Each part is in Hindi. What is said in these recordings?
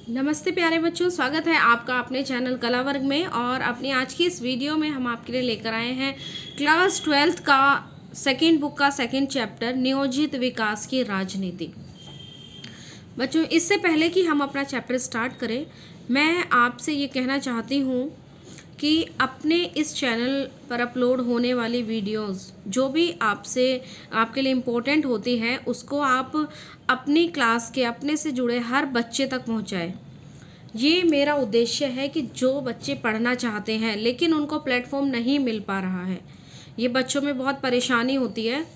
नमस्ते प्यारे बच्चों, स्वागत है आपका अपने चैनल कला वर्ग में। और अपनी आज की इस वीडियो में हम आपके लिए लेकर आए हैं क्लास 12th का सेकेंड बुक का सेकेंड चैप्टर, नियोजित विकास की राजनीति। बच्चों, इससे पहले कि हम अपना चैप्टर स्टार्ट करें, मैं आपसे ये कहना चाहती हूँ कि अपने इस चैनल पर अपलोड होने वाली वीडियोस जो भी आपके लिए इम्पोर्टेंट होती है, उसको आप अपनी क्लास के अपने से जुड़े हर बच्चे तक पहुंचाएं। ये मेरा उद्देश्य है कि जो बच्चे पढ़ना चाहते हैं लेकिन उनको प्लेटफॉर्म नहीं मिल पा रहा है, ये बच्चों में बहुत परेशानी होती है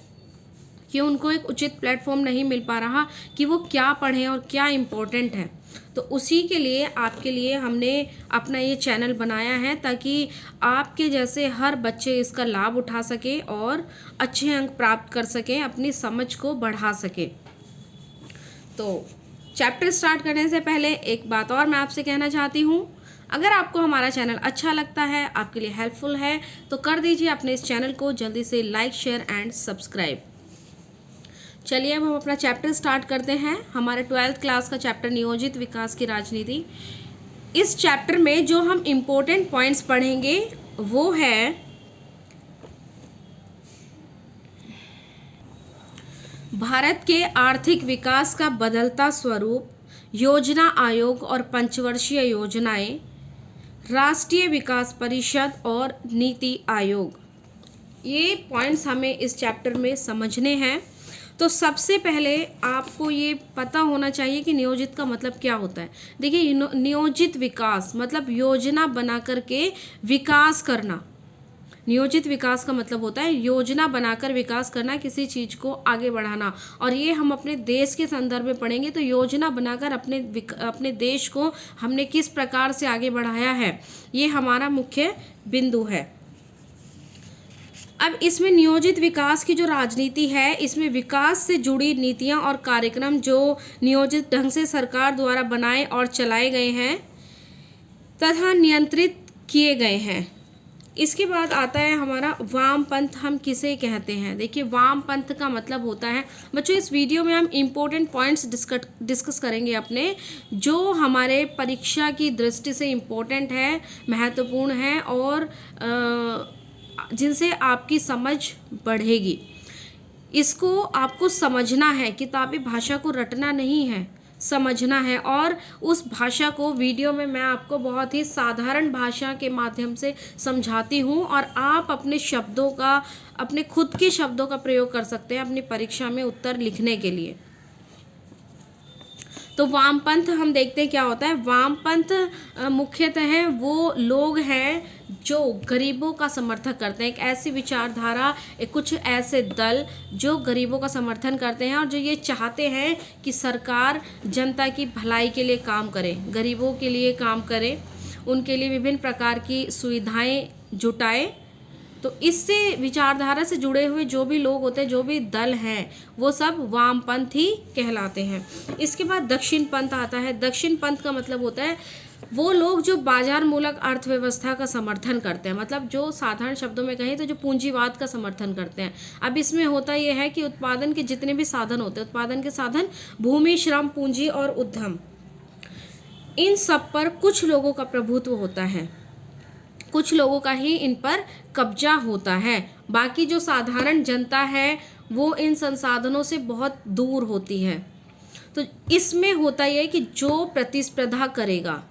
कि उनको एक उचित प्लेटफॉर्म नहीं मिल पा रहा कि वो क्या पढ़ें और क्या इम्पोर्टेंट है। तो उसी के लिए आपके लिए हमने अपना ये चैनल बनाया है ताकि आपके जैसे हर बच्चे इसका लाभ उठा सके और अच्छे अंक प्राप्त कर सकें, अपनी समझ को बढ़ा सके। तो चैप्टर स्टार्ट करने से पहले एक बात और मैं आपसे कहना चाहती हूँ, अगर आपको हमारा चैनल अच्छा लगता है, आपके लिए हेल्पफुल है, तो कर दीजिए अपने इस चैनल को जल्दी से लाइक, शेयर एंड सब्सक्राइब। चलिए अब हम अपना चैप्टर स्टार्ट करते हैं। हमारे 12th क्लास का चैप्टर नियोजित विकास की राजनीति। इस चैप्टर में जो हम इम्पोर्टेंट पॉइंट्स पढ़ेंगे वो है भारत के आर्थिक विकास का बदलता स्वरूप, योजना आयोग और पंचवर्षीय योजनाएं, राष्ट्रीय विकास परिषद और नीति आयोग। ये पॉइंट्स हमें इस चैप्टर में समझने हैं। तो सबसे पहले आपको ये पता होना चाहिए कि नियोजित का मतलब क्या होता है। देखिए, नियोजित विकास मतलब योजना बना करके विकास करना। नियोजित विकास का मतलब होता है योजना बनाकर विकास करना, किसी चीज़ को आगे बढ़ाना। और ये हम अपने देश के संदर्भ में पढ़ेंगे। तो योजना बनाकर अपने देश को हमने किस प्रकार से आगे बढ़ाया है, ये हमारा मुख्य बिंदु है। अब इसमें नियोजित विकास की जो राजनीति है, इसमें विकास से जुड़ी नीतियां और कार्यक्रम जो नियोजित ढंग से सरकार द्वारा बनाए और चलाए गए हैं तथा नियंत्रित किए गए हैं। इसके बाद आता है हमारा वामपंथ। हम किसे कहते हैं? देखिए, वामपंथ का मतलब होता है, बच्चों इस वीडियो में हम इम्पोर्टेंट पॉइंट्स डिस्कस करेंगे अपने, जो हमारे परीक्षा की दृष्टि से इम्पोर्टेंट है, महत्वपूर्ण है और जिनसे आपकी समझ बढ़ेगी। इसको आपको समझना है, किताबी भाषा को रटना नहीं है, समझना है। और उस भाषा को वीडियो में मैं आपको बहुत ही साधारण भाषा के माध्यम से समझाती हूँ और आप अपने शब्दों का, अपने खुद के शब्दों का प्रयोग कर सकते हैं अपनी परीक्षा में उत्तर लिखने के लिए। तो वामपंथ हम देखते हैं क्या होता है। वामपंथ मुख्यतः वो लोग हैं जो गरीबों का समर्थन करते हैं। एक ऐसी विचारधारा, कुछ ऐसे दल जो गरीबों का समर्थन करते हैं और जो ये चाहते हैं कि सरकार जनता की भलाई के लिए काम करे, गरीबों के लिए काम करे, उनके लिए विभिन्न प्रकार की सुविधाएं जुटाए। तो इससे विचारधारा से जुड़े हुए जो भी लोग होते हैं, जो भी दल हैं, वो सब वामपंथी कहलाते हैं। इसके बाद दक्षिण पंथ आता है। दक्षिण पंथ का मतलब होता है वो लोग जो बाजार मूलक अर्थव्यवस्था का समर्थन करते हैं, मतलब जो साधारण शब्दों में कहें तो जो पूंजीवाद का समर्थन करते हैं। अब इसमें होता यह है कि उत्पादन के जितने भी साधन होते हैं, उत्पादन के साधन भूमि, श्रम, पूंजी और उद्यम, इन सब पर कुछ लोगों का प्रभुत्व होता है, कुछ लोगों का ही इन पर कब्जा होता है। बाकी जो साधारण जनता है वो इन संसाधनों से बहुत दूर होती है। तो इसमें होता यह है कि जो प्रतिस्पर्धा करेगा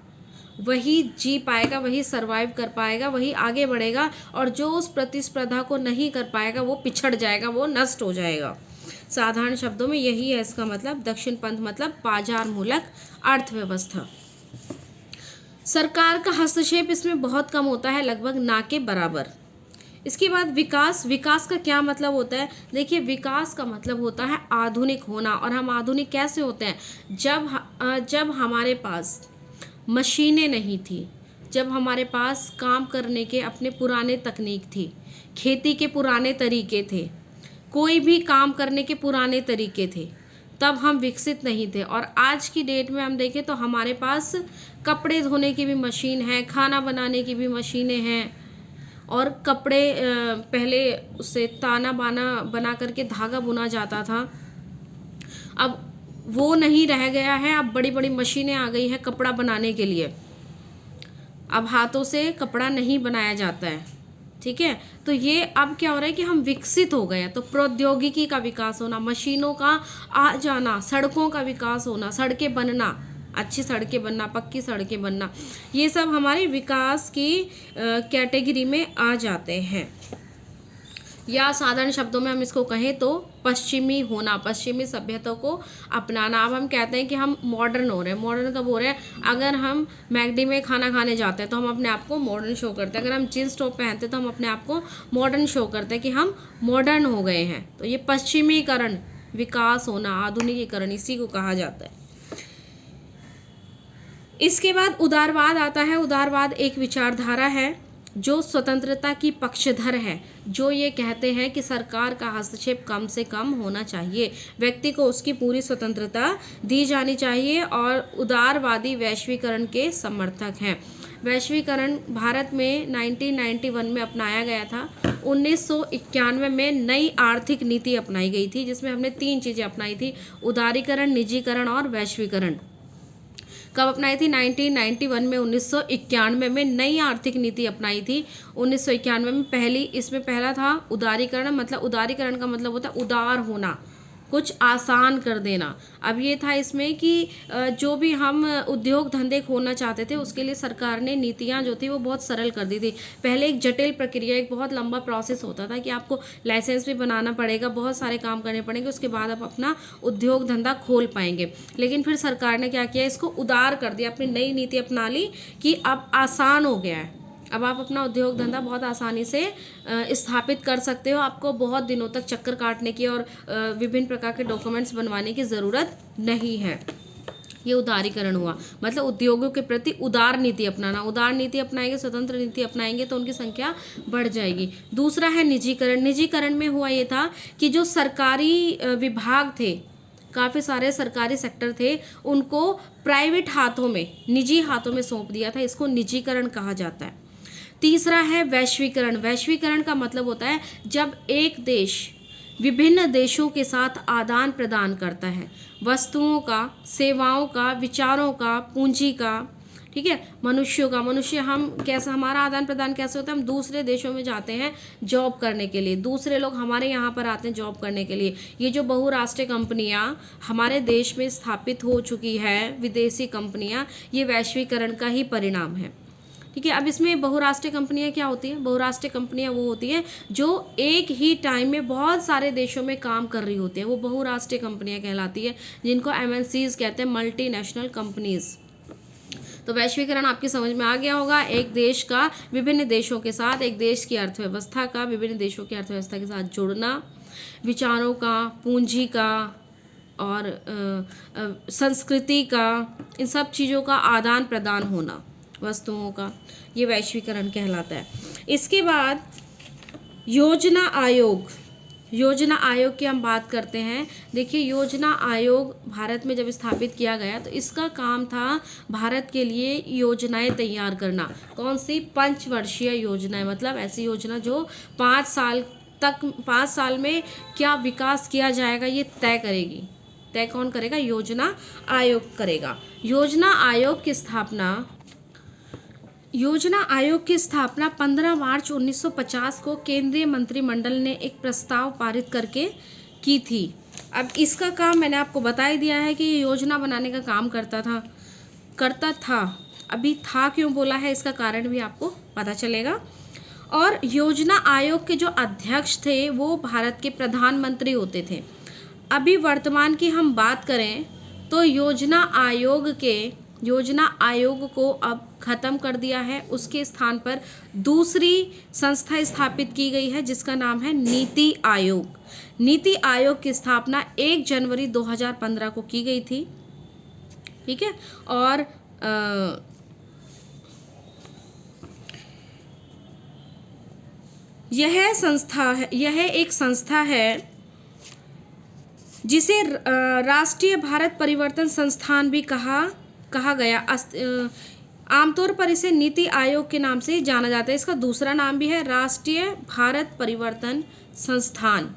वही जी पाएगा, वही सरवाइव कर पाएगा, वही आगे बढ़ेगा, और जो उस प्रतिस्पर्धा को नहीं कर पाएगा वो पिछड़ जाएगा, वो नष्ट हो जाएगा। साधारण शब्दों में यही है इसका मतलब। दक्षिण पंथ मतलब बाजार मूलक अर्थव्यवस्था। सरकार का हस्तक्षेप इसमें बहुत कम होता है, लगभग ना के बराबर। इसके बाद विकास। विकास का क्या मतलब होता है? देखिए, विकास का मतलब होता है आधुनिक होना। और हम आधुनिक कैसे होते हैं? जब हमारे पास मशीनें नहीं थी, जब हमारे पास काम करने के अपने पुराने तकनीक थी, खेती के पुराने तरीके थे, कोई भी काम करने के पुराने तरीके थे, तब हम विकसित नहीं थे। और आज की डेट में हम देखें तो हमारे पास कपड़े धोने की भी मशीन है, खाना बनाने की भी मशीनें हैं, और कपड़े पहले उससे ताना बाना बना करके धागा बुना जाता था। अब वो नहीं रह गया है। अब बड़ी बड़ी मशीनें आ गई है कपड़ा बनाने के लिए, अब हाथों से कपड़ा नहीं बनाया जाता है, ठीक है। तो ये अब क्या हो रहा है कि हम विकसित हो गए हैं, तो प्रौद्योगिकी का विकास होना, मशीनों का आ जाना, सड़कों का विकास होना, सड़कें बनना, अच्छी सड़कें बनना, पक्की सड़कें बनना, ये सब हमारे विकास की कैटेगरी में आ जाते हैं। या साधारण शब्दों में हम इसको कहें तो पश्चिमी होना, पश्चिमी सभ्यता को अपनाना। अब हम कहते हैं कि हम मॉडर्न हो रहे हैं। मॉडर्न कब हो रहे हैं? अगर हम मैकडी में खाना खाने जाते हैं तो हम अपने आप को मॉडर्न शो करते हैं। अगर हम जीन्स टॉप पहनते हैं तो हम अपने आप को मॉडर्न शो करते हैं कि हम मॉडर्न हो गए हैं। तो ये पश्चिमीकरण, विकास होना, आधुनिकीकरण, इसी को कहा जाता है। इसके बाद उदारवाद आता है। उदारवाद एक विचारधारा है जो स्वतंत्रता की पक्षधर है, जो ये कहते हैं कि सरकार का हस्तक्षेप कम से कम होना चाहिए, व्यक्ति को उसकी पूरी स्वतंत्रता दी जानी चाहिए, और उदारवादी वैश्वीकरण के समर्थक हैं। वैश्वीकरण भारत में 1991 में अपनाया गया था। 1991 में नई आर्थिक नीति अपनाई गई थी, जिसमें हमने 3 चीज़ें अपनाई थी: उदारीकरण, निजीकरण और वैश्वीकरण। कब अपनाई थी? 1991 में, 1991 में नई आर्थिक नीति अपनाई थी। 1991 में इसमें पहला था उदारीकरण। मतलब उदारीकरण का मतलब होता है उदार होना, कुछ आसान कर देना। अब ये था इसमें कि जो भी हम उद्योग धंधे खोलना चाहते थे उसके लिए सरकार ने नीतियाँ जो थी वो बहुत सरल कर दी थी। पहले एक जटिल प्रक्रिया, एक बहुत लंबा प्रोसेस होता था कि आपको लाइसेंस भी बनाना पड़ेगा, बहुत सारे काम करने पड़ेंगे, उसके बाद आप अपना उद्योग धंधा खोल पाएंगे। लेकिन फिर सरकार ने क्या किया, इसको उदार कर दिया, अपनी नई नीति अपना ली कि अब आसान हो गया है, अब आप अपना उद्योग धंधा बहुत आसानी से स्थापित कर सकते हो। आपको बहुत दिनों तक चक्कर काटने की और विभिन्न प्रकार के डॉक्यूमेंट्स बनवाने की ज़रूरत नहीं है। ये उदारीकरण हुआ, मतलब उद्योगों के प्रति उदार नीति अपनाना। उदार नीति अपनाएंगे, स्वतंत्र नीति अपनाएंगे तो उनकी संख्या बढ़ जाएगी। दूसरा है निजीकरण। निजीकरण में हुआ ये था कि जो सरकारी विभाग थे, काफ़ी सारे सरकारी सेक्टर थे, उनको प्राइवेट हाथों में, निजी हाथों में सौंप दिया था। इसको निजीकरण कहा जाता है। तीसरा है वैश्वीकरण। वैश्वीकरण का मतलब होता है जब एक देश विभिन्न देशों के साथ आदान प्रदान करता है, वस्तुओं का, सेवाओं का, विचारों का, पूंजी का, ठीक है, मनुष्यों का। मनुष्य हम कैसा, हमारा आदान प्रदान कैसे होता है? हम दूसरे देशों में जाते हैं जॉब करने के लिए, दूसरे लोग हमारे यहाँ पर आते हैं जॉब करने के लिए। ये जो बहुराष्ट्रीय कंपनियाँ हमारे देश में स्थापित हो चुकी है, विदेशी कंपनियाँ, ये वैश्वीकरण का ही परिणाम है, ठीक है। अब इसमें बहुराष्ट्रीय कंपनियां क्या होती हैं? बहुराष्ट्रीय कंपनियां वो होती हैं जो एक ही टाइम में बहुत सारे देशों में काम कर रही होती हैं, वो बहुराष्ट्रीय कंपनियां कहलाती है, जिनको MNCs कहते हैं, मल्टीनेशनल कंपनीज। तो वैश्वीकरण आपकी समझ में आ गया होगा, एक देश का विभिन्न देशों के साथ, एक देश की अर्थव्यवस्था का विभिन्न देशों की अर्थव्यवस्था के साथ जुड़ना, विचारों का, पूंजी का और संस्कृति का, इन सब चीज़ों का आदान प्रदान होना, वस्तुओं का, ये वैश्वीकरण कहलाता है। इसके बाद योजना आयोग। योजना आयोग की हम बात करते हैं। देखिए, योजना आयोग भारत में जब स्थापित किया गया तो इसका काम था भारत के लिए योजनाएं तैयार करना। कौन सी? पंचवर्षीय योजनाएं, मतलब ऐसी योजना जो 5 साल में क्या विकास किया जाएगा ये तय करेगी। तय कौन करेगा? योजना आयोग करेगा। योजना आयोग की स्थापना 15 मार्च 1950 को केंद्रीय मंत्रिमंडल ने एक प्रस्ताव पारित करके की थी। अब इसका काम मैंने आपको बता ही दिया है कि ये योजना बनाने का काम करता था। अभी था क्यों बोला है, इसका कारण भी आपको पता चलेगा। और योजना आयोग के जो अध्यक्ष थे वो भारत के प्रधानमंत्री होते थे। अभी वर्तमान की हम बात करें तो योजना आयोग को अब ख़त्म कर दिया है। उसके स्थान पर दूसरी संस्था स्थापित की गई है जिसका नाम है नीति आयोग। नीति आयोग की स्थापना 1 जनवरी 2015 को की गई थी, ठीक है। और यह एक संस्था है जिसे राष्ट्रीय भारत परिवर्तन संस्थान भी कहा गया। आमतौर पर इसे नीति आयोग के नाम से जाना जाता है। इसका दूसरा नाम भी है राष्ट्रीय भारत परिवर्तन संस्थान।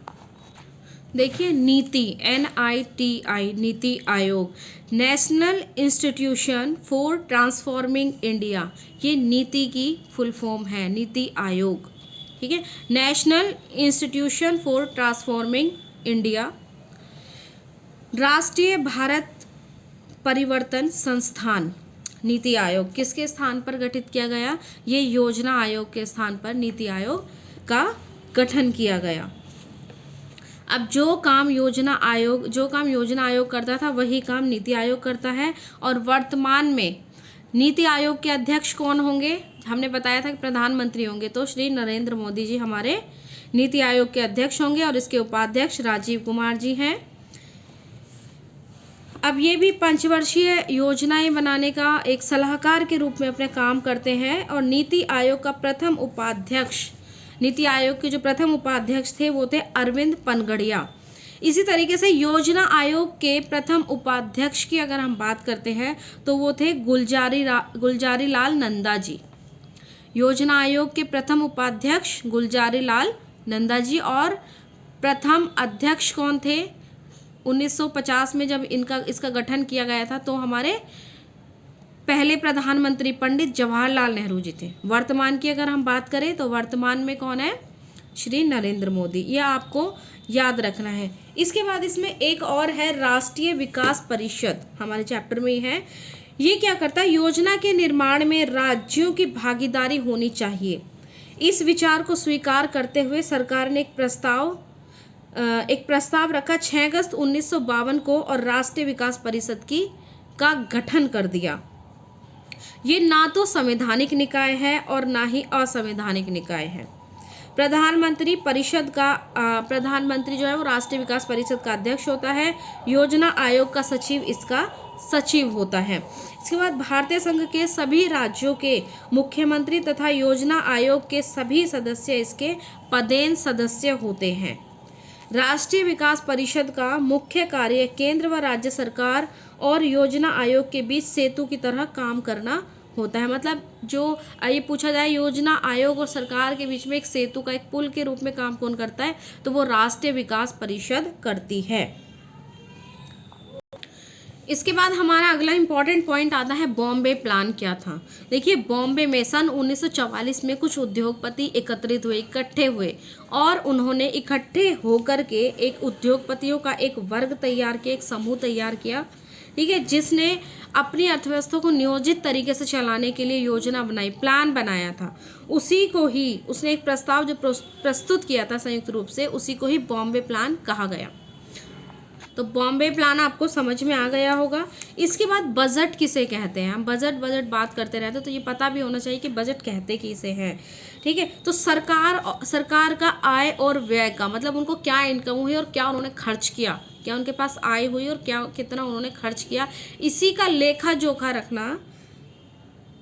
देखिए नीति, NITI, NITI Aayog, national institution for transforming India, ये नीति की फुल फॉर्म है, नीति आयोग। ठीक है, national institution for transforming India. राष्ट्रीय भारत परिवर्तन संस्थान, नीति आयोग किसके स्थान पर गठित किया गया? ये योजना आयोग के स्थान पर नीति आयोग का गठन किया गया। अब जो काम योजना आयोग करता था वही काम नीति आयोग करता है। और वर्तमान में नीति आयोग के अध्यक्ष कौन होंगे? हमने बताया था कि प्रधानमंत्री होंगे, तो श्री नरेंद्र मोदी जी हमारे नीति आयोग के अध्यक्ष होंगे और इसके उपाध्यक्ष राजीव कुमार जी हैं। अब ये भी पंचवर्षीय योजनाएं बनाने का एक सलाहकार के रूप में अपने काम करते हैं। और नीति आयोग का प्रथम उपाध्यक्ष, नीति आयोग के जो प्रथम उपाध्यक्ष थे वो थे अरविंद पनगड़िया। इसी तरीके से योजना आयोग के प्रथम उपाध्यक्ष की अगर हम बात करते हैं तो वो थे गुलजारी लाल नंदा जी। योजना आयोग के प्रथम उपाध्यक्ष गुलजारी लाल नंदा जी। और प्रथम अध्यक्ष कौन थे? 1950 में जब इसका गठन किया गया था तो हमारे पहले प्रधानमंत्री पंडित जवाहरलाल नेहरू जी थे। वर्तमान की अगर हम बात करें तो वर्तमान में कौन है? श्री नरेंद्र मोदी। यह आपको याद रखना है। इसके बाद इसमें एक और है राष्ट्रीय विकास परिषद, हमारे चैप्टर में ही है। ये क्या करता है? योजना के निर्माण में राज्यों की भागीदारी होनी चाहिए। इस विचार को स्वीकार करते हुए सरकार ने एक प्रस्ताव रखा 6 अगस्त 1952 को और राष्ट्रीय विकास परिषद का गठन कर दिया। ये ना तो संवैधानिक निकाय है और ना ही असंवैधानिक निकाय है। प्रधानमंत्री जो है वो राष्ट्रीय विकास परिषद का अध्यक्ष होता है। योजना आयोग का सचिव इसका सचिव होता है। इसके बाद भारतीय संघ के सभी राज्यों के मुख्यमंत्री तथा योजना आयोग के सभी सदस्य इसके पदेन सदस्य होते हैं। राष्ट्रीय विकास परिषद का मुख्य कार्य केंद्र व राज्य सरकार और योजना आयोग के बीच सेतु की तरह काम करना होता है। मतलब जो ये पूछा जाए योजना आयोग और सरकार के बीच में एक सेतु का, एक पुल के रूप में काम कौन करता है, तो वो राष्ट्रीय विकास परिषद करती है। इसके बाद हमारा अगला इंपॉर्टेंट पॉइंट आता है बॉम्बे प्लान क्या था। देखिए बॉम्बे में सन 1944 में कुछ उद्योगपति इकट्ठे हुए और उन्होंने इकट्ठे होकर के एक उद्योगपतियों का एक वर्ग तैयार किया, एक समूह तैयार किया, ठीक है, जिसने अपनी अर्थव्यवस्था को नियोजित तरीके से चलाने के लिए योजना बनाई, प्लान बनाया था। उसी को ही उसने एक प्रस्ताव जो प्रस्तुत किया था संयुक्त रूप से, उसी को ही बॉम्बे प्लान कहा गया। तो बॉम्बे प्लान आपको समझ में आ गया होगा। इसके बाद बजट किसे कहते हैं? हम बजट बात करते रहते हैं तो ये पता भी होना चाहिए कि बजट कहते किसे हैं, ठीक है। तो सरकार का आय और व्यय का मतलब उनको क्या इनकम हुई और क्या उन्होंने खर्च किया, क्या उनके पास आय हुई और कितना उन्होंने खर्च किया, इसी का लेखा जोखा रखना,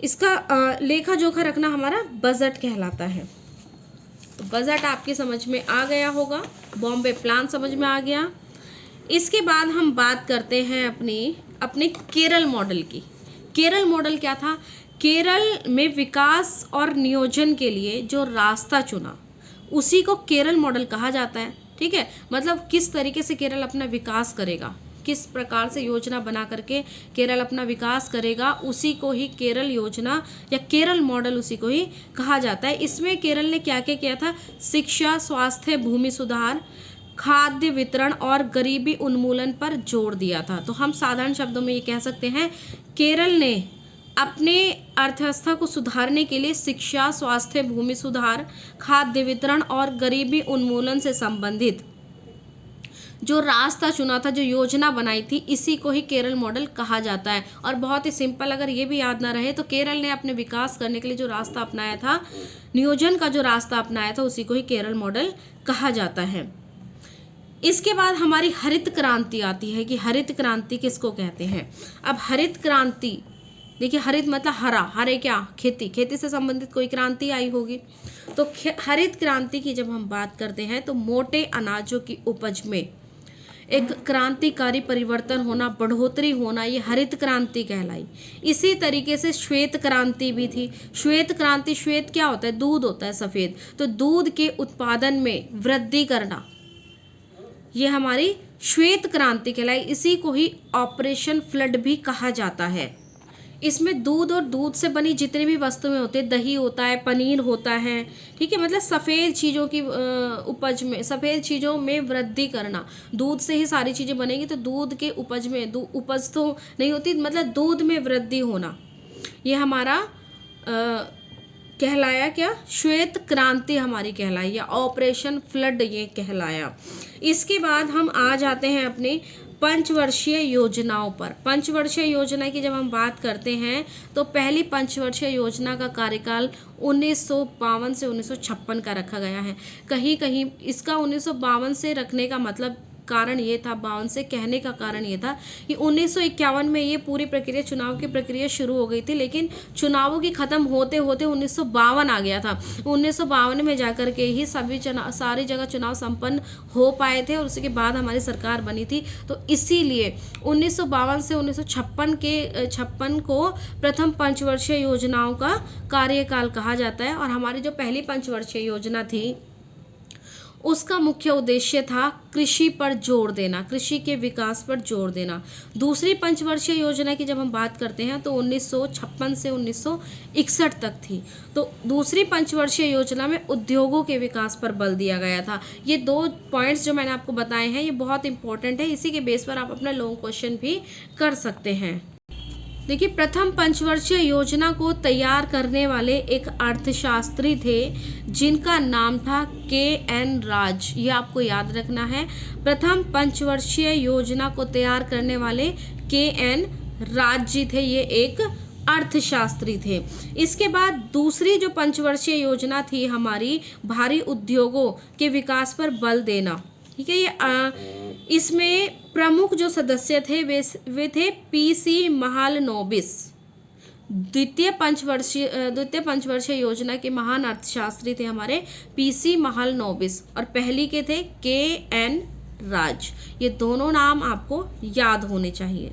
इसका लेखा जोखा रखना हमारा बजट कहलाता है। तो बजट आपकी समझ में आ गया होगा, बॉम्बे प्लान समझ में आ गया। इसके बाद हम बात करते हैं अपने केरल मॉडल की। केरल मॉडल क्या था? केरल में विकास और नियोजन के लिए जो रास्ता चुना उसी को केरल मॉडल कहा जाता है, ठीक है। मतलब किस तरीके से केरल अपना विकास करेगा, किस प्रकार से योजना बना करके केरल अपना विकास करेगा, उसी को ही केरल योजना या केरल मॉडल उसी को ही कहा जाता है। इसमें केरल ने क्या क्या किया था? शिक्षा, स्वास्थ्य, भूमि सुधार, खाद्य वितरण और गरीबी उन्मूलन पर जोर दिया था। तो हम साधारण शब्दों में ये कह सकते हैं केरल ने अपने अर्थव्यवस्था को सुधारने के लिए शिक्षा, स्वास्थ्य, भूमि सुधार, खाद्य वितरण और गरीबी उन्मूलन से संबंधित जो रास्ता चुना था, जो योजना बनाई थी, इसी को ही केरल मॉडल कहा जाता है। और बहुत ही सिंपल, अगर ये भी याद ना रहे तो केरल ने अपने विकास करने के लिए जो रास्ता अपनाया था, नियोजन का जो रास्ता अपनाया था, उसी को ही केरल मॉडल कहा जाता है। इसके बाद हमारी हरित क्रांति आती है कि हरित क्रांति किसको कहते हैं। अब हरित क्रांति, देखिए हरित मतलब हरा, हरे क्या? खेती से संबंधित कोई क्रांति आई होगी। तो हरित क्रांति की जब हम बात करते हैं तो मोटे अनाजों की उपज में एक क्रांतिकारी परिवर्तन होना, बढ़ोतरी होना, ये हरित क्रांति कहलाई। इसी तरीके से श्वेत क्रांति भी थी। श्वेत क्रांति, श्वेत क्या होता है? दूध होता है, सफ़ेद। तो दूध के उत्पादन में वृद्धि करना, ये हमारी श्वेत क्रांति कहलाई। इसी को ही ऑपरेशन फ्लड भी कहा जाता है। इसमें दूध और दूध से बनी जितनी भी वस्तुएं होती है, दही होता है, पनीर होता है, ठीक है, मतलब सफ़ेद चीज़ों की उपज में, सफ़ेद चीज़ों में वृद्धि करना। दूध से ही सारी चीज़ें बनेगी, तो दूध के उपज में उपज तो नहीं होती, मतलब दूध में वृद्धि होना, ये हमारा कहलाया क्या, श्वेत क्रांति हमारी कहलाई, या ऑपरेशन फ्लड ये कहलाया। इसके बाद हम आ जाते हैं अपने पंचवर्षीय योजनाओं पर। पंचवर्षीय योजना की जब हम बात करते हैं तो पहली पंचवर्षीय योजना का कार्यकाल 1952 से 1956 का रखा गया है। कहीं कहीं इसका 1952 से रखने का मतलब कारण ये था, 52 से कहने का कारण ये था कि 1951 में ये पूरी प्रक्रिया, चुनाव की प्रक्रिया शुरू हो गई थी, लेकिन चुनावों की ख़त्म होते होते 1952 आ गया था। 1952 में जाकर के ही सारी जगह चुनाव संपन्न हो पाए थे और उसके बाद हमारी सरकार बनी थी। तो इसीलिए 1952 से 1956 को प्रथम पंचवर्षीय योजनाओं का कार्यकाल कहा जाता है। और हमारी जो पहली पंचवर्षीय योजना थी उसका मुख्य उद्देश्य था कृषि पर जोर देना, कृषि के विकास पर जोर देना। दूसरी पंचवर्षीय योजना की जब हम बात करते हैं तो 1956 से 1961 तक थी। तो दूसरी पंचवर्षीय योजना में उद्योगों के विकास पर बल दिया गया था। ये 2 पॉइंट्स जो मैंने आपको बताए हैं ये बहुत इंपॉर्टेंट है, इसी के बेस पर आप अपना लॉन्ग क्वेश्चन भी कर सकते हैं। देखिए, प्रथम पंचवर्षीय योजना को तैयार करने वाले एक अर्थशास्त्री थे जिनका नाम था KN राज, ये आपको याद रखना है। प्रथम पंचवर्षीय योजना को तैयार करने वाले KN राज जी थे, ये एक अर्थशास्त्री थे। इसके बाद दूसरी जो पंचवर्षीय योजना थी हमारी, भारी उद्योगों के विकास पर बल देना, ठीक है। ये इसमें प्रमुख जो सदस्य थे वे थे PC महालनोबिस। द्वितीय पंचवर्षीय योजना के महान अर्थशास्त्री थे हमारे PC महालनोबिस, और पहली के थे KN राज। ये दोनों नाम आपको याद होने चाहिए।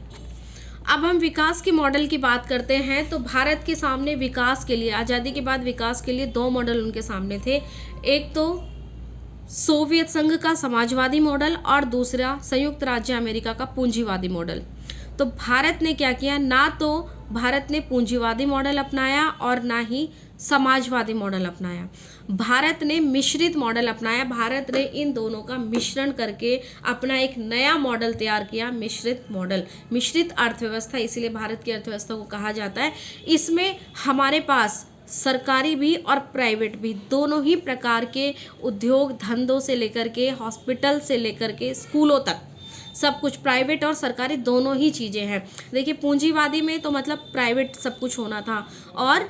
अब हम विकास के मॉडल की बात करते हैं तो भारत के सामने विकास के लिए, आज़ादी के बाद विकास के लिए 2 मॉडल उनके सामने थे। एक तो सोवियत संघ का समाजवादी मॉडल और दूसरा संयुक्त राज्य अमेरिका का पूंजीवादी मॉडल। तो भारत ने क्या किया, ना तो भारत ने पूंजीवादी मॉडल अपनाया और ना ही समाजवादी मॉडल अपनाया। भारत ने मिश्रित मॉडल अपनाया। भारत ने इन दोनों का मिश्रण करके अपना एक नया मॉडल तैयार किया, मिश्रित मॉडल, मिश्रित अर्थव्यवस्था, इसीलिए भारत की अर्थव्यवस्था को कहा जाता है। इसमें हमारे पास सरकारी भी और प्राइवेट भी, दोनों ही प्रकार के उद्योग धंधों से लेकर के हॉस्पिटल से लेकर के स्कूलों तक सब कुछ, प्राइवेट और सरकारी दोनों ही चीज़ें हैं। देखिए, पूंजीवादी में तो मतलब प्राइवेट सब कुछ होना था, और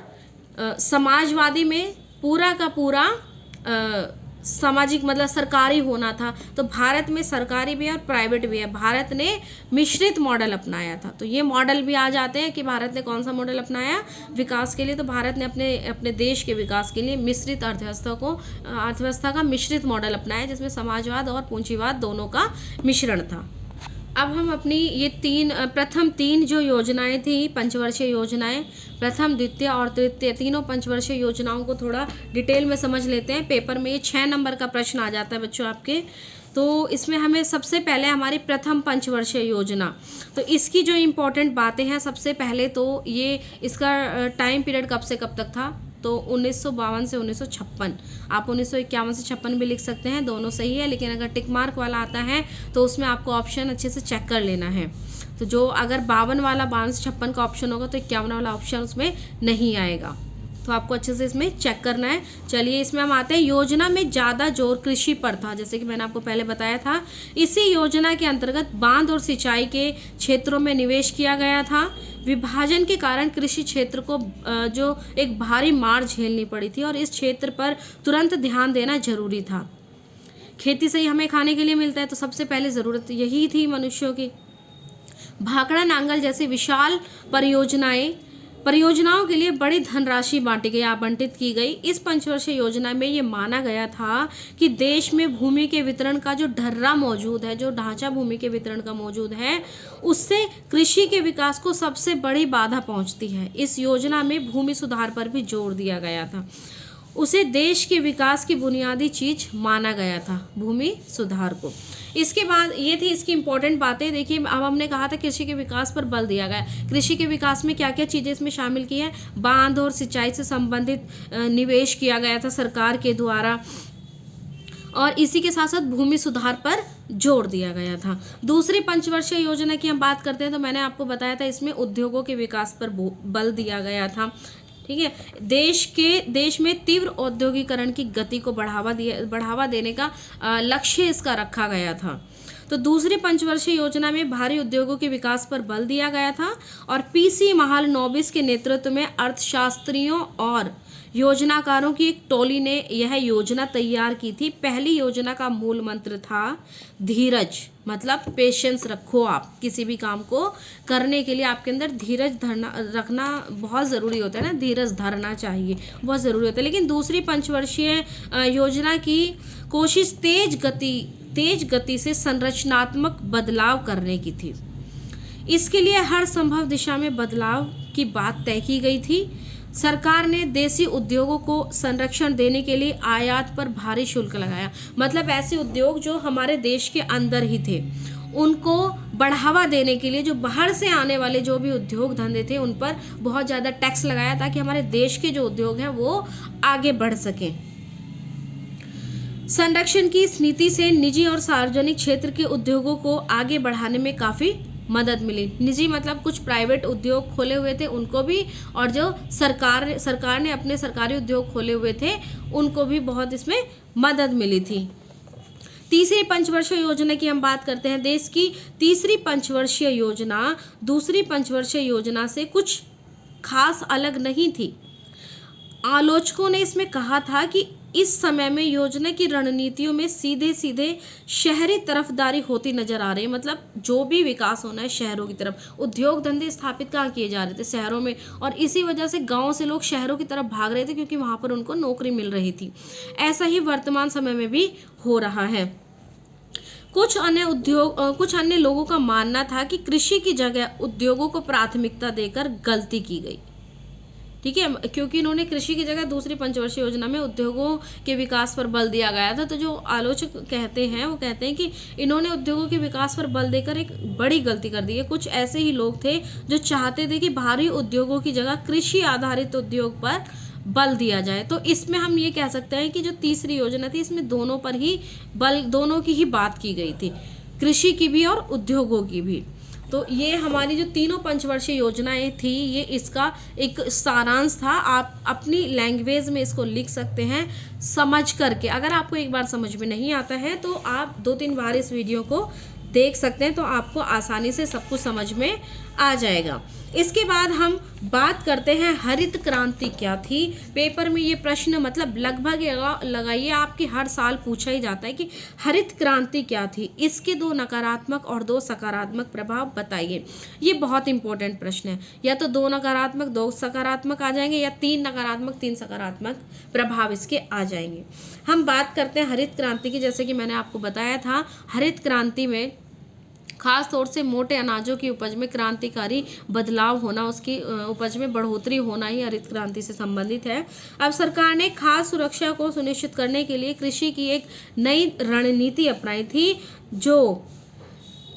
समाजवादी में पूरा का पूरा सामाजिक मतलब सरकारी होना था। तो भारत में सरकारी भी है और प्राइवेट भी है। भारत ने मिश्रित मॉडल अपनाया था। तो ये मॉडल भी आ जाते हैं कि भारत ने कौन सा मॉडल अपनाया विकास के लिए। तो भारत ने अपने देश के विकास के लिए मिश्रित अर्थव्यवस्था का मिश्रित मॉडल अपनाया, जिसमें समाजवाद और पूंजीवाद दोनों का मिश्रण था। अब हम अपनी ये प्रथम 3 जो योजनाएं थी, पंचवर्षीय योजनाएं, प्रथम, द्वितीय और तृतीय, तीनों पंचवर्षीय योजनाओं को थोड़ा डिटेल में समझ लेते हैं। पेपर में ये 6 नंबर का प्रश्न आ जाता है बच्चों आपके। तो इसमें हमें सबसे पहले हमारी प्रथम पंचवर्षीय योजना, तो इसकी जो इम्पोर्टेंट बातें हैं, सबसे पहले तो ये इसका टाइम पीरियड कब से कब तक था, तो 1952 से 1956। आप 1951 से 56 भी लिख सकते हैं, दोनों सही है, लेकिन अगर टिक मार्क वाला आता है तो उसमें आपको ऑप्शन अच्छे से चेक कर लेना है। तो जो अगर 52 वाला 52 से 56 का ऑप्शन होगा तो 51 वाला ऑप्शन उसमें नहीं आएगा, तो आपको अच्छे से इसमें चेक करना है। चलिए, इसमें हम आते हैं। योजना में ज़्यादा जोर कृषि पर था, जैसे कि मैंने आपको पहले बताया था। इसी योजना के अंतर्गत बांध और सिंचाई के क्षेत्रों में निवेश किया गया था। विभाजन के कारण कृषि क्षेत्र को जो एक भारी मार झेलनी पड़ी थी, और इस क्षेत्र पर तुरंत ध्यान देना जरूरी था। खेती से ही हमें खाने के लिए मिलता है, तो सबसे पहले ज़रूरत यही थी मनुष्यों की। भाखड़ा नांगल जैसी विशाल परियोजनाओं के लिए बड़ी धनराशि आवंटित की गई। इस पंचवर्षीय योजना में ये माना गया था कि देश में भूमि के वितरण का जो ढर्रा मौजूद है, जो ढांचा भूमि के वितरण का मौजूद है, उससे कृषि के विकास को सबसे बड़ी बाधा पहुंचती है। इस योजना में भूमि सुधार पर भी जोर दिया गया था। उसे देश के विकास की बुनियादी चीज माना गया था, भूमि सुधार को। इसके बाद ये थी इसकी इंपॉर्टेंट बातें। देखिए, अब हमने कहा था कृषि के विकास पर बल दिया गया। कृषि के विकास में क्या क्या चीज़ें इसमें शामिल की है? बांध और सिंचाई से संबंधित निवेश किया गया था सरकार के द्वारा, और इसी के साथ साथ भूमि सुधार पर जोर दिया गया था। दूसरी पंचवर्षीय योजना की हम बात करते हैं तो मैंने आपको बताया था इसमें उद्योगों के विकास पर बल दिया गया था। ठीक है, देश में तीव्र औद्योगिकरण की गति को बढ़ावा देने का लक्ष्य इसका रखा गया था। तो दूसरी पंचवर्षीय योजना में भारी उद्योगों के विकास पर बल दिया गया था, और पीसी महालनोबिस के नेतृत्व में अर्थशास्त्रियों और योजनाकारों की एक टोली ने यह योजना तैयार की थी। पहली योजना का मूल मंत्र था धीरज, मतलब पेशेंस रखो। आप किसी भी काम को करने के लिए आपके अंदर धीरज रखना बहुत ज़रूरी होता है ना, धीरज धरना चाहिए, बहुत ज़रूरी होता है। लेकिन दूसरी पंचवर्षीय योजना की कोशिश तेज गति से संरचनात्मक बदलाव करने की थी। इसके लिए हर संभव दिशा में बदलाव की बात तय की गई थी। सरकार ने देसी उद्योगों को संरक्षण देने के लिए आयात पर भारी शुल्क लगाया। मतलब ऐसे उद्योग जो हमारे देश के अंदर ही थे, उनको बढ़ावा देने के लिए जो बाहर से आने वाले जो भी उद्योग धंधे थे उन पर बहुत ज़्यादा टैक्स लगाया, ताकि हमारे देश के जो उद्योग हैं वो आगे बढ़ सकें। संरक्षण की इस नीति से निजी और सार्वजनिक क्षेत्र के उद्योगों को आगे बढ़ाने में काफ़ी मदद मिली। निजी मतलब कुछ प्राइवेट उद्योग खोले हुए थे उनको भी, और जो सरकार ने अपने सरकारी उद्योग खोले हुए थे उनको भी बहुत इसमें मदद मिली थी। तीसरी पंचवर्षीय योजना की हम बात करते हैं। देश की तीसरी पंचवर्षीय योजना दूसरी पंचवर्षीय योजना से कुछ खास अलग नहीं थी। आलोचकों ने इसमें कहा था कि इस समय में योजना की रणनीतियों में सीधे सीधे शहरी तरफदारी होती नजर आ रही है। मतलब जो भी विकास होना है शहरों की तरफ, उद्योग धंधे स्थापित कहाँ किए जा रहे थे? शहरों में, और इसी वजह से गांव से लोग शहरों की तरफ भाग रहे थे क्योंकि वहां पर उनको नौकरी मिल रही थी। ऐसा ही वर्तमान समय में भी हो रहा है। कुछ अन्य लोगों का मानना था कि कृषि की जगह उद्योगों को प्राथमिकता देकर गलती की गई। ठीक है, क्योंकि इन्होंने कृषि की जगह दूसरी पंचवर्षीय योजना में उद्योगों के विकास पर बल दिया गया था। तो जो आलोचक कहते हैं वो कहते हैं कि इन्होंने उद्योगों के विकास पर बल देकर एक बड़ी गलती कर दी है। कुछ ऐसे ही लोग थे जो चाहते थे कि भारी उद्योगों की जगह कृषि आधारित उद्योग पर बल दिया जाए। तो इसमें हम ये कह सकते हैं कि जो तीसरी योजना थी इसमें दोनों की ही बात की गई थी, कृषि की भी और उद्योगों की भी। तो ये हमारी जो तीनों पंचवर्षीय योजनाएं थी ये इसका एक सारांश था। आप अपनी लैंग्वेज में इसको लिख सकते हैं समझ करके। अगर आपको एक बार समझ में नहीं आता है तो आप 2-3 बार इस वीडियो को देख सकते हैं, तो आपको आसानी से सब कुछ समझ में आ जाएगा। इसके बाद हम बात करते हैं हरित क्रांति क्या थी। पेपर में ये प्रश्न मतलब लगभग लगाइए आपके हर साल पूछा ही जाता है कि हरित क्रांति क्या थी, इसके 2 नकारात्मक और 2 सकारात्मक प्रभाव बताइए। ये बहुत इंपॉर्टेंट प्रश्न है। या तो 2 नकारात्मक 2 सकारात्मक आ जाएंगे, या 3 नकारात्मक 3 सकारात्मक प्रभाव इसके आ जाएंगे। हम बात करते हैं हरित क्रांति की। जैसे कि मैंने आपको बताया था, हरित क्रांति में खास तौर से मोटे अनाजों की उपज में क्रांतिकारी बदलाव होना, उसकी उपज में बढ़ोतरी होना ही हरित क्रांति से संबंधित है। अब सरकार ने खाद्य सुरक्षा को सुनिश्चित करने के लिए कृषि की एक नई रणनीति अपनाई थी।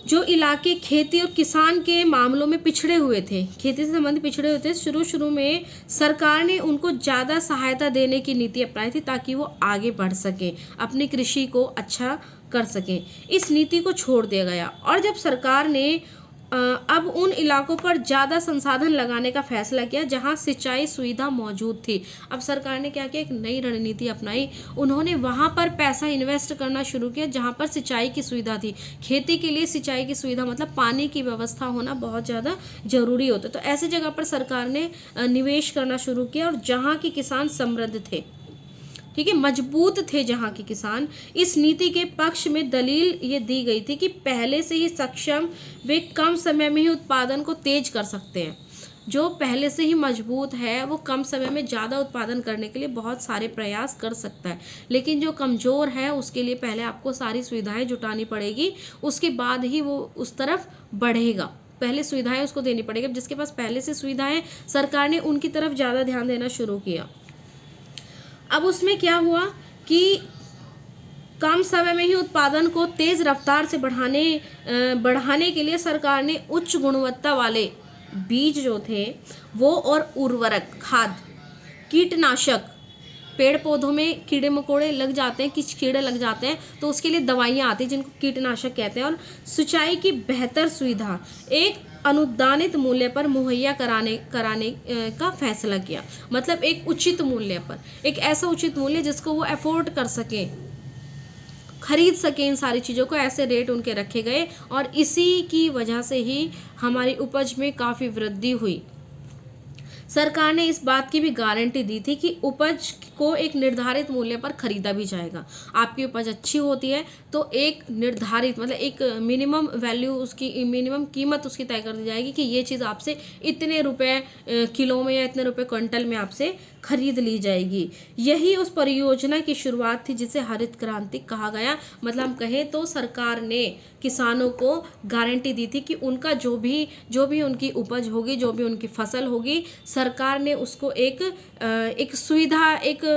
जो इलाके खेती और किसान के मामलों में पिछड़े हुए थे, खेती से संबंधित पिछड़े हुए थे, शुरू में सरकार ने उनको ज़्यादा सहायता देने की नीति अपनाई थी ताकि वो आगे बढ़ सकें, अपनी कृषि को अच्छा कर सकें। इस नीति को छोड़ दिया गया, और जब सरकार ने अब उन इलाकों पर ज़्यादा संसाधन लगाने का फैसला किया जहां सिंचाई सुविधा मौजूद थी। अब सरकार ने क्या किया, एक नई रणनीति अपनाई। उन्होंने वहां पर पैसा इन्वेस्ट करना शुरू किया जहां पर सिंचाई की सुविधा थी। खेती के लिए सिंचाई की सुविधा मतलब पानी की व्यवस्था होना बहुत ज़्यादा जरूरी होता। तो ऐसी जगह पर सरकार ने निवेश करना शुरू किया, और जहाँ के किसान समृद्ध थे, ठीक है, मजबूत थे जहाँ के किसान, इस नीति के पक्ष में दलील ये दी गई थी कि पहले से ही सक्षम वे कम समय में ही उत्पादन को तेज कर सकते हैं। जो पहले से ही मजबूत है वो कम समय में ज़्यादा उत्पादन करने के लिए बहुत सारे प्रयास कर सकता है, लेकिन जो कमज़ोर है उसके लिए पहले आपको सारी सुविधाएं जुटानी पड़ेगी, उसके बाद ही वो उस तरफ बढ़ेगा। पहले सुविधाएं उसको देनी पड़ेगी। जिसके पास पहले से सुविधाएं, सरकार ने उनकी तरफ ज़्यादा ध्यान देना शुरू किया। अब उसमें क्या हुआ कि कम समय में ही उत्पादन को तेज रफ्तार से बढ़ाने के लिए सरकार ने उच्च गुणवत्ता वाले बीज जो थे वो और उर्वरक, खाद, कीटनाशक, पेड़ पौधों में कीड़े मकोड़े लग जाते हैं, किस कीड़े लग जाते हैं तो उसके लिए दवाइयाँ आती हैं जिनको कीटनाशक कहते हैं, और सिंचाई की बेहतर सुविधा एक अनुदानित मूल्य पर मुहैया कराने का फैसला किया। मतलब एक उचित मूल्य पर, एक ऐसा उचित मूल्य जिसको वो अफोर्ड कर सके, खरीद सके इन सारी चीज़ों को, ऐसे रेट उनके रखे गए और इसी की वजह से ही हमारी उपज में काफ़ी वृद्धि हुई। सरकार ने इस बात की भी गारंटी दी थी कि उपज को एक निर्धारित मूल्य पर खरीदा भी जाएगा। आपकी उपज अच्छी होती है तो एक निर्धारित, मतलब एक मिनिमम वैल्यू, उसकी मिनिमम कीमत उसकी तय कर दी जाएगी कि ये चीज़ आपसे इतने रुपए किलो में या इतने रुपए क्विंटल में आपसे खरीद ली जाएगी। यही उस परियोजना की शुरुआत थी जिसे हरित क्रांति कहा गया। मतलब हम कहें तो सरकार ने किसानों को गारंटी दी थी कि उनका जो भी उनकी उपज होगी, जो भी उनकी फसल होगी, सरकार ने उसको एक सुविधा, एक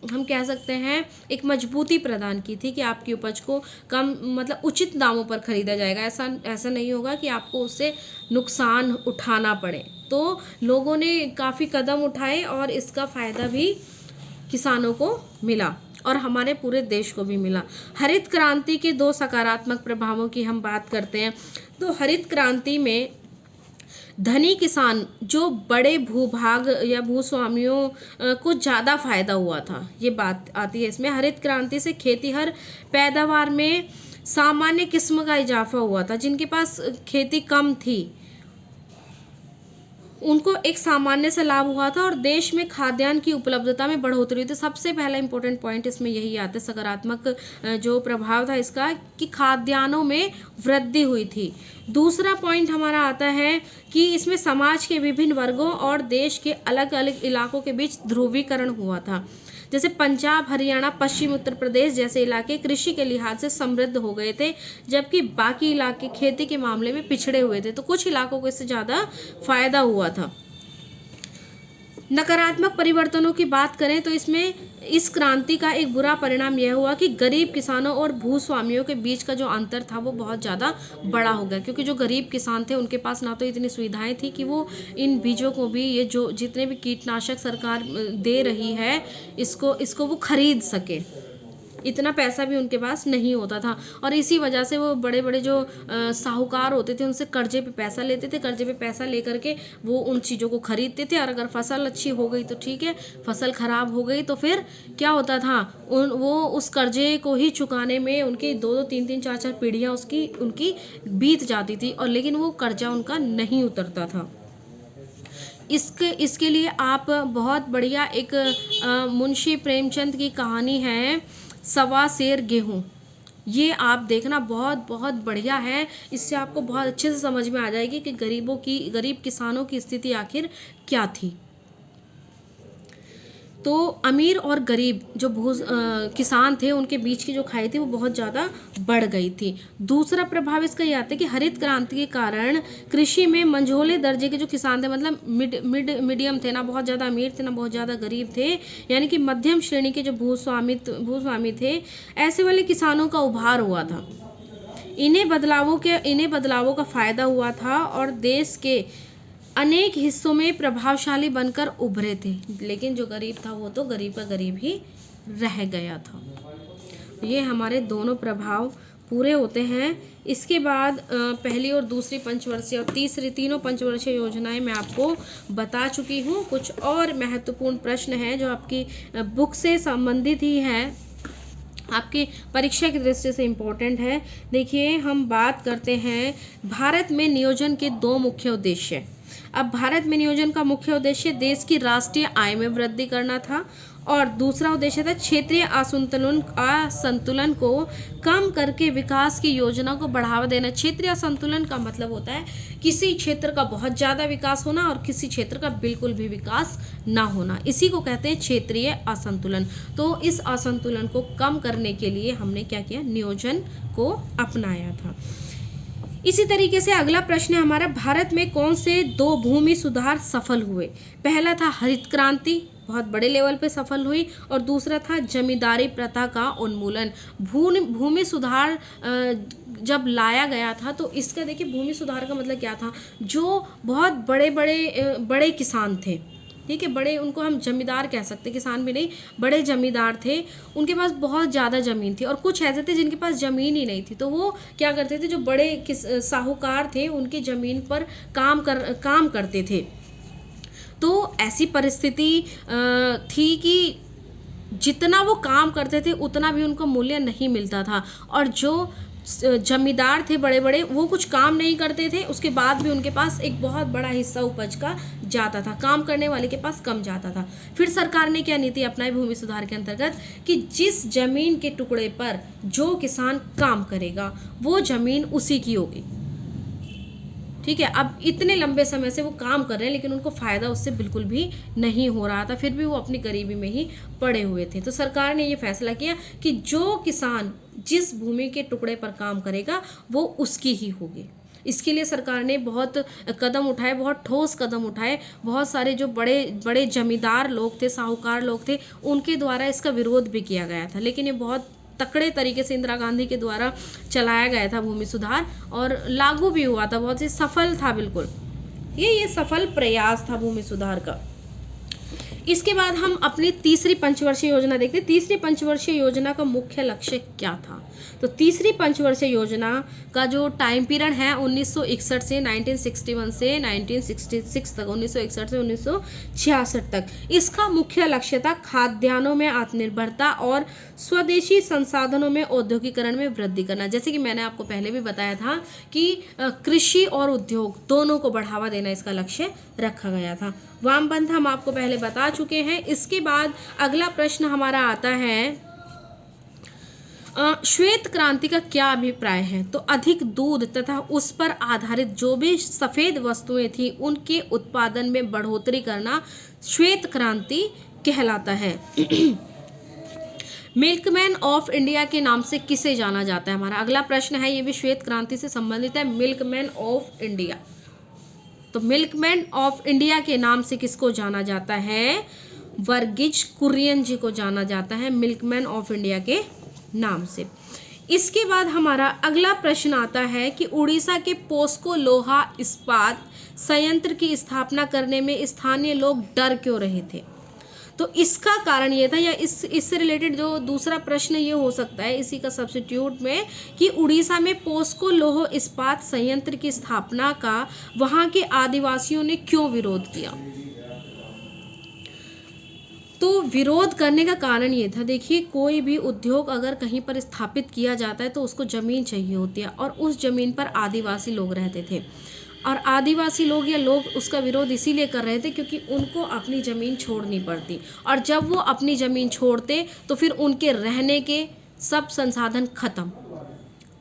हम कह सकते हैं एक मजबूती प्रदान की थी कि आपकी उपज को कम, मतलब उचित दामों पर खरीदा जाएगा। ऐसा नहीं होगा कि आपको उससे नुकसान उठाना पड़े। तो लोगों ने काफ़ी कदम उठाए और इसका फ़ायदा भी किसानों को मिला और हमारे पूरे देश को भी मिला। हरित क्रांति के 2 सकारात्मक प्रभावों की हम बात करते हैं तो हरित क्रांति में धनी किसान, जो बड़े भूभाग या भूस्वामियों को ज़्यादा फायदा हुआ था, ये बात आती है इसमें। हरित क्रांति से खेतीहर पैदावार में सामान्य किस्म का इजाफा हुआ था। जिनके पास खेती कम थी उनको एक सामान्य से लाभ हुआ था और देश में खाद्यान्न की उपलब्धता में बढ़ोतरी हुई थी। सबसे पहला इंपॉर्टेंट पॉइंट इसमें यही आता है, सकारात्मक जो प्रभाव था इसका, कि खाद्यान्नों में वृद्धि हुई थी। दूसरा पॉइंट हमारा आता है कि इसमें समाज के विभिन्न वर्गों और देश के अलग अलग इलाकों के बीच ध्रुवीकरण हुआ था। जैसे पंजाब, हरियाणा, पश्चिम उत्तर प्रदेश जैसे इलाके कृषि के लिहाज से समृद्ध हो गए थे, जबकि बाकी इलाके खेती के मामले में पिछड़े हुए थे। तो कुछ इलाकों को इससे ज़्यादा फायदा हुआ था। नकारात्मक परिवर्तनों की बात करें तो इसमें इस क्रांति का एक बुरा परिणाम यह हुआ कि गरीब किसानों और भूस्वामियों के बीच का जो अंतर था वो बहुत ज़्यादा बड़ा हो गया, क्योंकि जो गरीब किसान थे उनके पास ना तो इतनी सुविधाएं थी कि वो इन बीजों को भी, ये जो जितने भी कीटनाशक सरकार दे रही है इसको वो खरीद सके, इतना पैसा भी उनके पास नहीं होता था। और इसी वजह से वो बड़े बड़े जो साहूकार होते थे उनसे कर्जे पे पैसा लेते थे, कर्जे पे पैसा लेकर के वो उन चीज़ों को खरीदते थे। और अगर फसल अच्छी हो गई तो ठीक है, फसल खराब हो गई तो फिर क्या होता था, वो उस कर्जे को ही चुकाने में उनकी 2-2, 3-3, 4-4 पीढ़ियाँ उनकी बीत जाती थी, और लेकिन वो कर्जा उनका नहीं उतरता था। इसके लिए आप बहुत बढ़िया एक मुंशी प्रेमचंद की कहानी है, सवा सेर गेहूँ, ये आप देखना, बहुत बहुत बढ़िया है। इससे आपको बहुत अच्छे से समझ में आ जाएगी कि गरीब किसानों की स्थिति आखिर क्या थी। तो अमीर और गरीब जो किसान थे उनके बीच की जो खाई थी वो बहुत ज़्यादा बढ़ गई थी। दूसरा प्रभाव इसका ये आता है कि हरित क्रांति के कारण कृषि में मंझोले दर्जे के जो किसान थे, मतलब मीडियम थे, ना बहुत ज़्यादा अमीर थे ना बहुत ज़्यादा गरीब थे, यानी कि मध्यम श्रेणी के जो भूस्वामी थे, ऐसे वाले किसानों का उभार हुआ था। इन्हें बदलावों का फ़ायदा हुआ था और देश के अनेक हिस्सों में प्रभावशाली बनकर उभरे थे। लेकिन जो गरीब था वो तो गरीब का गरीब ही रह गया था। ये हमारे दोनों प्रभाव पूरे होते हैं। इसके बाद पहली और दूसरी पंचवर्षीय और तीनों पंचवर्षीय योजनाएं मैं आपको बता चुकी हूँ। कुछ और महत्वपूर्ण प्रश्न हैं जो आपकी बुक से संबंधित ही हैं, आपकी परीक्षा की दृष्टि से इम्पोर्टेंट है। देखिए, हम बात करते हैं भारत में नियोजन के 2 मुख्य उद्देश्य। अब भारत में नियोजन का मुख्य उद्देश्य देश की राष्ट्रीय आय में वृद्धि करना था और दूसरा उद्देश्य था क्षेत्रीय असंतुलन को कम करके विकास की योजना को बढ़ावा देना। क्षेत्रीय असंतुलन का मतलब होता है किसी क्षेत्र का बहुत ज़्यादा विकास होना और किसी क्षेत्र का बिल्कुल भी विकास ना होना, इसी को कहते हैं क्षेत्रीय असंतुलन। तो इस असंतुलन को कम करने के लिए हमने क्या किया, नियोजन को अपनाया था। इसी तरीके से अगला प्रश्न है हमारा, भारत में कौन से 2 भूमि सुधार सफल हुए। पहला था हरित क्रांति, बहुत बड़े लेवल पे सफल हुई। और दूसरा था जमींदारी प्रथा का उन्मूलन। भूमि सुधार जब लाया गया था तो इसका देखिए भूमि सुधार का मतलब क्या था, जो बहुत बड़े बड़े बड़े किसान थे, ठीक है, बड़े, उनको हम जमींदार कह सकते, किसान भी नहीं, बड़े जमींदार थे, उनके पास बहुत ज़्यादा ज़मीन थी। और कुछ ऐसे थे जिनके पास ज़मीन ही नहीं थी, तो वो क्या करते थे, जो बड़े साहूकार थे उनकी ज़मीन पर काम करते थे। तो ऐसी परिस्थिति थी कि जितना वो काम करते थे उतना भी उनको मूल्य नहीं मिलता था। और जो जमींदार थे बड़े बड़े, वो कुछ काम नहीं करते थे, उसके बाद भी उनके पास एक बहुत बड़ा हिस्सा उपज का जाता था, काम करने वाले के पास कम जाता था। फिर सरकार ने क्या नीति अपनाई भूमि सुधार के अंतर्गत, कि जिस जमीन के टुकड़े पर जो किसान काम करेगा वो जमीन उसी की होगी, ठीक है। अब इतने लंबे समय से वो काम कर रहे हैं लेकिन उनको फ़ायदा उससे बिल्कुल भी नहीं हो रहा था, फिर भी वो अपनी गरीबी में ही पड़े हुए थे। तो सरकार ने ये फैसला किया कि जो किसान जिस भूमि के टुकड़े पर काम करेगा वो उसकी ही होगी। इसके लिए सरकार ने बहुत कदम उठाए, बहुत ठोस कदम उठाए। बहुत सारे जो बड़े बड़े जमींदार लोग थे, साहूकार लोग थे, उनके द्वारा इसका विरोध भी किया गया था, लेकिन ये बहुत तकड़े तरीके से इंदिरा गांधी के द्वारा चलाया गया था भूमि सुधार, और लागू भी हुआ था, बहुत ही सफल था बिल्कुल। ये सफल प्रयास था भूमि सुधार का। इसके बाद हम अपनी तीसरी पंचवर्षीय योजना देखते हैं। तीसरी पंचवर्षीय योजना का मुख्य लक्ष्य क्या था? तो तीसरी पंचवर्षीय योजना का जो टाइम पीरियड है 1961 से 1961 से 1966 तक, 1961 से 1966 तक, इसका मुख्य लक्ष्य था खाद्यान्नों में आत्मनिर्भरता और स्वदेशी संसाधनों में औद्योगिकरण में वृद्धि करना। जैसे कि मैंने आपको पहले भी बताया था कि कृषि और उद्योग दोनों को बढ़ावा देना इसका लक्ष्य रखा गया था। वामपंथ हम आपको पहले बता चुके हैं। इसके बाद अगला प्रश्न हमारा आता है, श्वेत क्रांति का क्या अभिप्राय है? तो अधिक दूध तथा उस पर आधारित जो भी सफ़ेद वस्तुएं थी उनके उत्पादन में बढ़ोतरी करना श्वेत क्रांति कहलाता है। मिल्कमैन ऑफ इंडिया के नाम से किसे जाना जाता है? हमारा अगला प्रश्न है, ये भी श्वेत क्रांति से संबंधित है, मिल्कमैन ऑफ इंडिया। तो मिल्कमैन ऑफ इंडिया के नाम से किसको जाना जाता है? वर्गीज कुरियन जी को जाना जाता है मिल्कमैन ऑफ इंडिया के नाम से। इसके बाद हमारा अगला प्रश्न आता है कि उड़ीसा के पोस्को लोहा इस्पात संयंत्र की स्थापना करने में स्थानीय लोग डर क्यों रहे थे? तो इसका कारण ये था, या इससे रिलेटेड जो दूसरा प्रश्न ये हो सकता है इसी का सब्स्टिट्यूट में, कि उड़ीसा में पोस्को लोह इस्पात संयंत्र की स्थापना का वहाँ के आदिवासियों ने क्यों विरोध किया? तो विरोध करने का कारण ये था, देखिए कोई भी उद्योग अगर कहीं पर स्थापित किया जाता है तो उसको ज़मीन चाहिए होती है, और उस ज़मीन पर आदिवासी लोग रहते थे, और आदिवासी लोग या लोग उसका विरोध इसीलिए कर रहे थे क्योंकि उनको अपनी ज़मीन छोड़नी पड़ती, और जब वो अपनी ज़मीन छोड़ते तो फिर उनके रहने के सब संसाधन खत्म।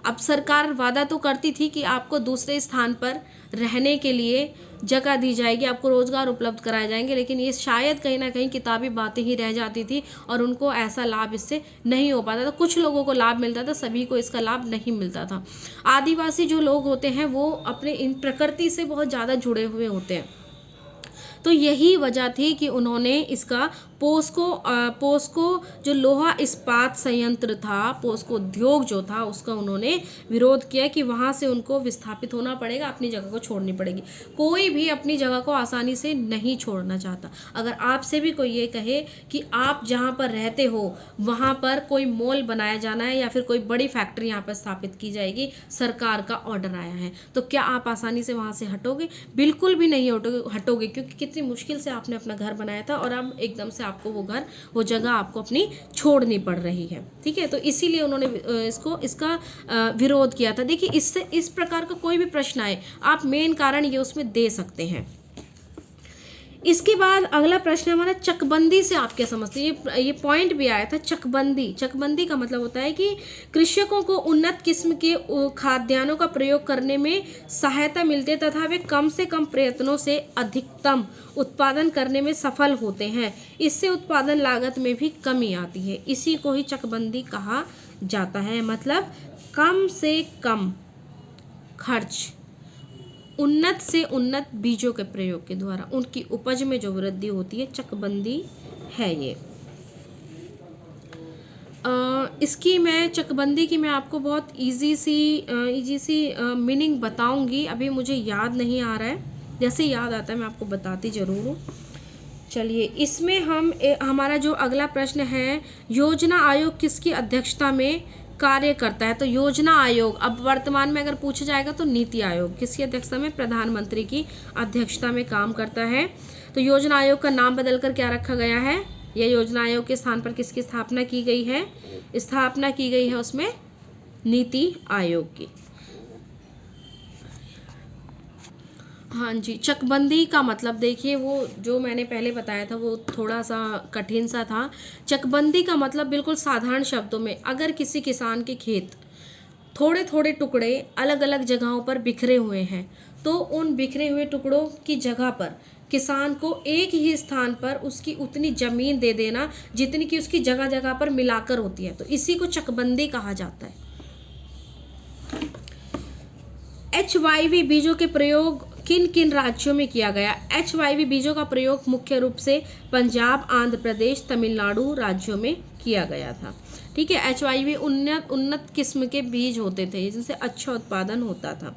अब सरकार वादा तो करती थी कि आपको दूसरे स्थान पर रहने के लिए जगह दी जाएगी, आपको रोज़गार उपलब्ध कराए जाएंगे, लेकिन ये शायद कहीं ना कहीं किताबी बातें ही रह जाती थी और उनको ऐसा लाभ इससे नहीं हो पाता था। कुछ लोगों को लाभ मिलता था, सभी को इसका लाभ नहीं मिलता था। आदिवासी जो लोग होते हैं वो अपने इन प्रकृति से बहुत ज़्यादा जुड़े हुए होते हैं, तो यही वजह थी कि उन्होंने इसका पोस्को जो लोहा इस्पात संयंत्र था, पोस्को उद्योग जो था, उसका उन्होंने विरोध किया कि वहाँ से उनको विस्थापित होना पड़ेगा, अपनी जगह को छोड़नी पड़ेगी। कोई भी अपनी जगह को आसानी से नहीं छोड़ना चाहता। अगर आपसे भी कोई ये कहे कि आप जहाँ पर रहते हो वहाँ पर कोई मॉल बनाया जाना है या फिर कोई बड़ी फैक्ट्री यहाँ पर स्थापित की जाएगी, सरकार का ऑर्डर आया है, तो क्या आप आसानी से वहाँ से हटोगे? बिल्कुल भी नहीं हटोगे, क्योंकि कितनी मुश्किल से आपने अपना घर बनाया था और अब एकदम से आपको वो जगह आपको अपनी छोड़नी पड़ रही है, ठीक है। तो इसीलिए उन्होंने इसका विरोध किया था। देखिए इससे इस प्रकार का कोई भी प्रश्न आए आप मेन कारण ये उसमें दे सकते हैं। इसके बाद अगला प्रश्न हमारा चकबंदी से आप क्या समझते हैं? ये पॉइंट भी आया था, चकबंदी का मतलब होता है कि कृषकों को उन्नत किस्म के खाद्यान्नों का प्रयोग करने में सहायता मिलती है तथा वे कम से कम प्रयत्नों से अधिकतम उत्पादन करने में सफल होते हैं। इससे उत्पादन लागत में भी कमी आती है, इसी को ही चकबंदी कहा जाता है। मतलब कम से कम खर्च, उन्नत से उन्नत बीजों के प्रयोग के द्वारा उनकी उपज में जो वृद्धि होती है, चकबंदी है ये। इसकी मैं चकबंदी की मैं आपको बहुत इजी सी मीनिंग बताऊंगी, अभी मुझे याद नहीं आ रहा है, जैसे याद आता है मैं आपको बताती ज़रूर हूँ। चलिए, इसमें हमारा जो अगला प्रश्न है, योजना आयोग किसकी अध्यक्षता में कार्य करता है? तो योजना आयोग अब वर्तमान में अगर पूछा जाएगा तो नीति आयोग किसकी अध्यक्षता में? प्रधानमंत्री की अध्यक्षता में काम करता है। तो योजना आयोग का नाम बदलकर क्या रखा गया है? यह योजना आयोग के स्थान पर किसकी स्थापना की गई है? स्थापना की गई है उसमें नीति आयोग की। हाँ जी, चकबंदी का मतलब देखिए, वो जो मैंने पहले बताया था वो थोड़ा सा कठिन सा था। चकबंदी का मतलब बिल्कुल साधारण शब्दों में, अगर किसी किसान के खेत थोड़े थोड़े टुकड़े अलग अलग जगहों पर बिखरे हुए हैं, तो उन बिखरे हुए टुकड़ों की जगह पर किसान को एक ही स्थान पर उसकी उतनी ज़मीन दे देना जितनी कि उसकी जगह जगह पर मिलाकर होती है, तो इसी को चकबंदी कहा जाता है। HYV बीजों के प्रयोग किन किन राज्यों में किया गया? HYV बीजों का प्रयोग मुख्य रूप से पंजाब, आंध्र प्रदेश, तमिलनाडु राज्यों में किया गया था। ठीक है, HYV उन्नत किस्म के बीज होते थे जिनसे अच्छा उत्पादन होता था।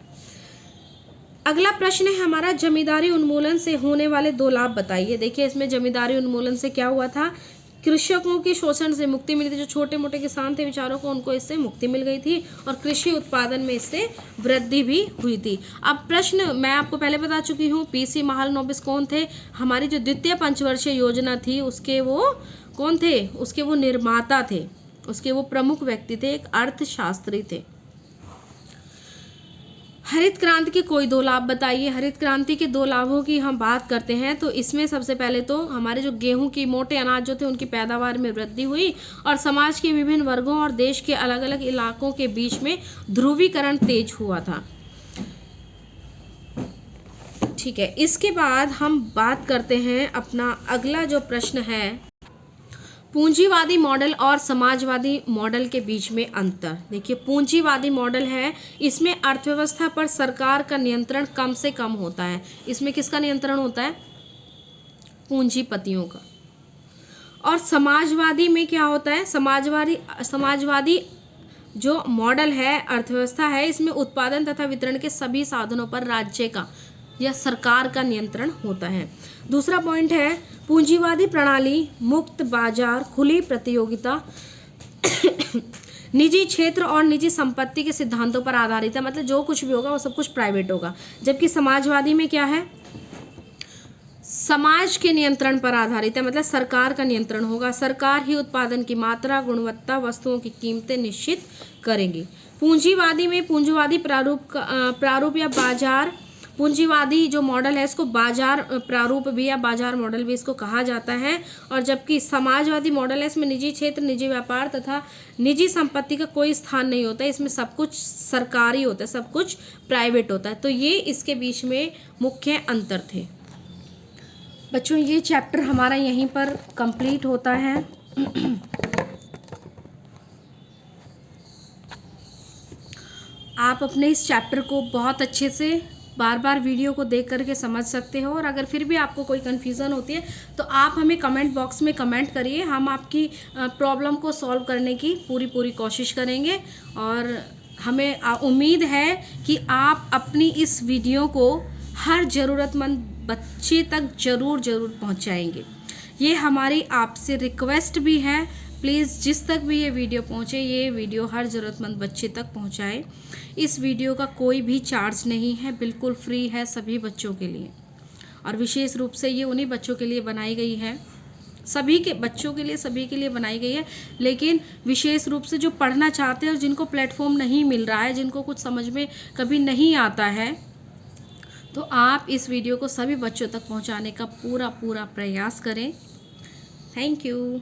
अगला प्रश्न है हमारा, जमींदारी उन्मूलन से होने वाले 2 लाभ बताइए। देखिए, इसमें जमींदारी उन्मूलन से क्या हुआ था? कृषकों की शोषण से मुक्ति मिली थी। जो छोटे मोटे किसान थे बेचारों को, उनको इससे मुक्ति मिल गई थी और कृषि उत्पादन में इससे वृद्धि भी हुई थी। अब प्रश्न मैं आपको पहले बता चुकी हूँ, PC महालनोबिस कौन थे? हमारी जो द्वितीय पंचवर्षीय योजना थी उसके वो कौन थे? उसके वो निर्माता थे, उसके वो प्रमुख व्यक्ति थे, एक अर्थशास्त्री थे। हरित क्रांति के कोई 2 लाभ बताइए। हरित क्रांति के 2 लाभों की हम बात करते हैं तो इसमें सबसे पहले तो हमारे जो गेहूं की मोटे अनाज जो थे उनकी पैदावार में वृद्धि हुई और समाज के विभिन्न वर्गों और देश के अलग अलग इलाकों के बीच में ध्रुवीकरण तेज हुआ था। ठीक है, इसके बाद हम बात करते हैं अपना अगला जो प्रश्न है, पूंजीवादी मॉडल और समाजवादी मॉडल के बीच में अंतर। देखिए, पूंजीवादी मॉडल है, इसमें अर्थव्यवस्था पर सरकार का नियंत्रण कम से कम होता है। इसमें किसका नियंत्रण होता है? पूंजीपतियों का। और समाजवादी में क्या होता है? समाजवादी जो मॉडल है, अर्थव्यवस्था है, इसमें उत्पादन तथा वितरण के सभी साधनों पर राज्य का या सरकार का नियंत्रण होता है। दूसरा पॉइंट है, पूंजीवादी प्रणाली मुक्त बाजार, खुली प्रतियोगिता, निजी क्षेत्र और निजी संपत्ति के सिद्धांतों पर आधारित है। मतलब जो कुछ भी होगा वो सब कुछ प्राइवेट होगा। जबकि समाजवादी में क्या है? समाज के नियंत्रण पर आधारित है, मतलब सरकार का नियंत्रण होगा। सरकार ही उत्पादन की मात्रा, गुणवत्ता, वस्तुओं की कीमतें निश्चित करेंगी। पूंजीवादी में पूंजीवादी प्रारूप या बाजार, पूंजीवादी जो मॉडल है इसको बाजार प्रारूप भी या बाजार मॉडल भी इसको कहा जाता है। और जबकि समाजवादी मॉडल है, इसमें निजी क्षेत्र, निजी व्यापार तथा निजी संपत्ति का कोई स्थान नहीं होता है। इसमें सब कुछ सरकारी होता है, सब कुछ प्राइवेट होता है। तो ये इसके बीच में मुख्य अंतर थे। बच्चों, ये चैप्टर हमारा यहीं पर कंप्लीट होता है। आप अपने इस चैप्टर को बहुत अच्छे से बार बार वीडियो को देख करके समझ सकते हो। और अगर फिर भी आपको कोई कन्फ्यूज़न होती है तो आप हमें कमेंट बॉक्स में कमेंट करिए, हम आपकी प्रॉब्लम को सॉल्व करने की पूरी कोशिश करेंगे। और हमें उम्मीद है कि आप अपनी इस वीडियो को हर ज़रूरतमंद बच्चे तक ज़रूर पहुंचाएंगे। ये हमारी आपसे रिक्वेस्ट भी है, प्लीज़ जिस तक भी ये वीडियो पहुंचे, ये वीडियो हर ज़रूरतमंद बच्चे तक पहुंचाए। इस वीडियो का कोई भी चार्ज नहीं है, बिल्कुल फ्री है सभी बच्चों के लिए। और विशेष रूप से ये उन्हीं बच्चों के लिए बनाई गई है, सभी के बच्चों के लिए, सभी के लिए बनाई गई है। लेकिन विशेष रूप से जो पढ़ना चाहते हैं और जिनको प्लेटफॉर्म नहीं मिल रहा है, जिनको कुछ समझ में कभी नहीं आता है, तो आप इस वीडियो को सभी बच्चों तक पहुंचाने का पूरा प्रयास करें। Thank you.